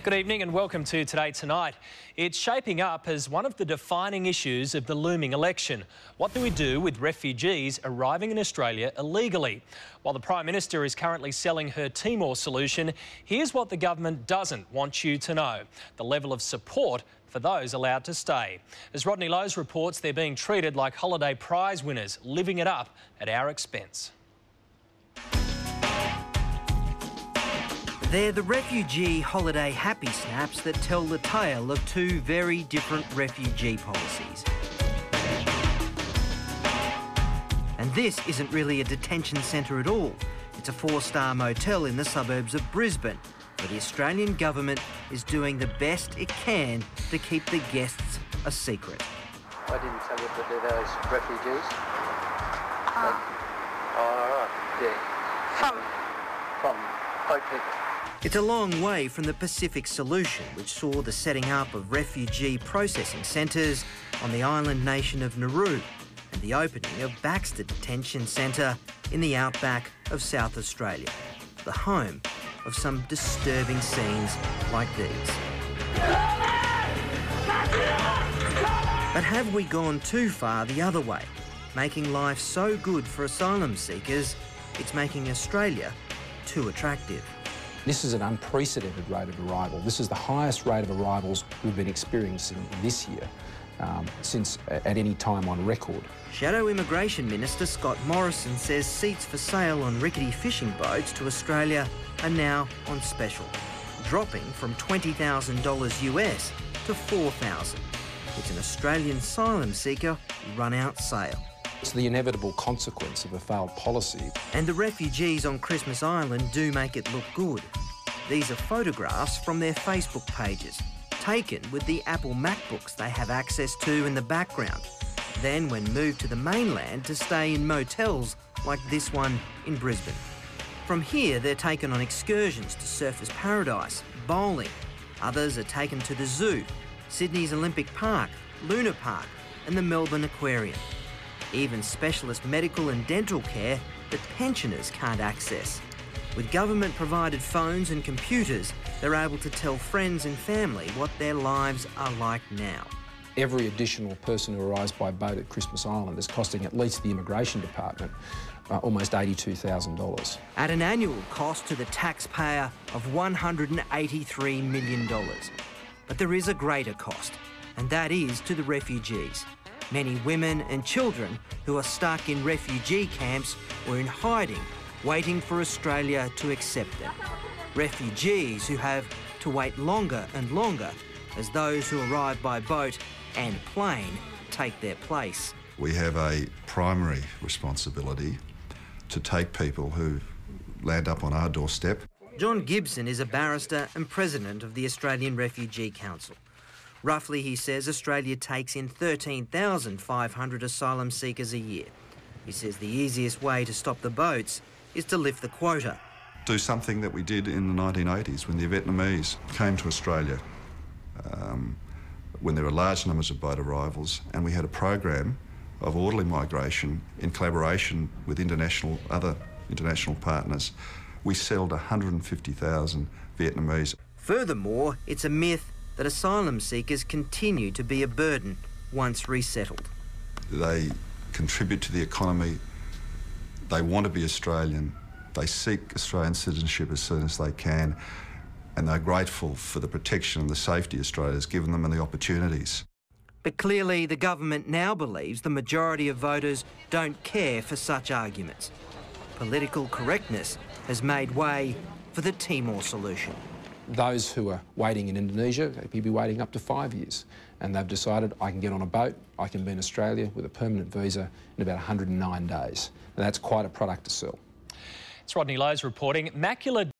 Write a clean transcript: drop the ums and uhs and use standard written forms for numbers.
Good evening and welcome to Today Tonight. It's shaping up as one of the defining issues of the looming election. What do we do with refugees arriving in Australia illegally? While the Prime Minister is currently selling her Timor solution, here's what the government doesn't want you to know: the level of support for those allowed to stay. As Rodney Lowe reports, they're being treated like holiday prize winners, living it up at our expense. They're the refugee holiday happy snaps that tell the tale of two very different refugee policies. And this isn't really a detention centre at all. It's a 4-star motel in the suburbs of Brisbane, where the Australian government is doing the best it can to keep the guests a secret. I didn't tell you that they're those refugees. From boat people. It's a long way from the Pacific solution, which saw the setting up of refugee processing centres on the island nation of Nauru and the opening of Baxter Detention Centre in the outback of South Australia, the home of some disturbing scenes like these. But have we gone too far the other way, making life so good for asylum seekers, it's making Australia too attractive? This is an unprecedented rate of arrival. This is the highest rate of arrivals we've been experiencing this year since at any time on record. Shadow Immigration Minister Scott Morrison says seats for sale on rickety fishing boats to Australia are now on special, dropping from $20,000 US to $4,000. It's an Australian asylum seeker run-out sale. It's the inevitable consequence of a failed policy. And the refugees on Christmas Island do make it look good. These are photographs from their Facebook pages, taken with the Apple MacBooks they have access to in the background, then when moved to the mainland to stay in motels like this one in Brisbane. From here, they're taken on excursions to Surfers Paradise, bowling. Others are taken to the zoo, Sydney's Olympic Park, Luna Park and the Melbourne Aquarium. Even specialist medical and dental care that pensioners can't access. With government-provided phones and computers, they're able to tell friends and family what their lives are like now. Every additional person who arrives by boat at Christmas Island is costing at least the Immigration Department almost $82,000. At an annual cost to the taxpayer of $183 million. But there is a greater cost, and that is to the refugees. Many women and children who are stuck in refugee camps or in hiding, waiting for Australia to accept them. Refugees who have to wait longer and longer as those who arrive by boat and plane take their place. We have a primary responsibility to take people who land up on our doorstep. John Gibson is a barrister and president of the Australian Refugee Council. Roughly, he says, Australia takes in 13,500 asylum seekers a year. He says the easiest way to stop the boats is to lift the quota. Do something that we did in the 1980s when the Vietnamese came to Australia, when there were large numbers of boat arrivals, and we had a program of orderly migration in collaboration with other international partners. We settled 150,000 Vietnamese. Furthermore, it's a myth that asylum seekers continue to be a burden once resettled. They contribute to the economy, they want to be Australian, they seek Australian citizenship as soon as they can, and they're grateful for the protection and the safety Australia has given them and the opportunities. But clearly the government now believes the majority of voters don't care for such arguments. Political correctness has made way for the Timor solution. Those who are waiting in Indonesia, they could be waiting up to 5 years, and they've decided I can get on a boat, I can be in Australia with a permanent visa in about 109 days. And that's quite a product to sell. It's Rodney Lowe reporting. Macular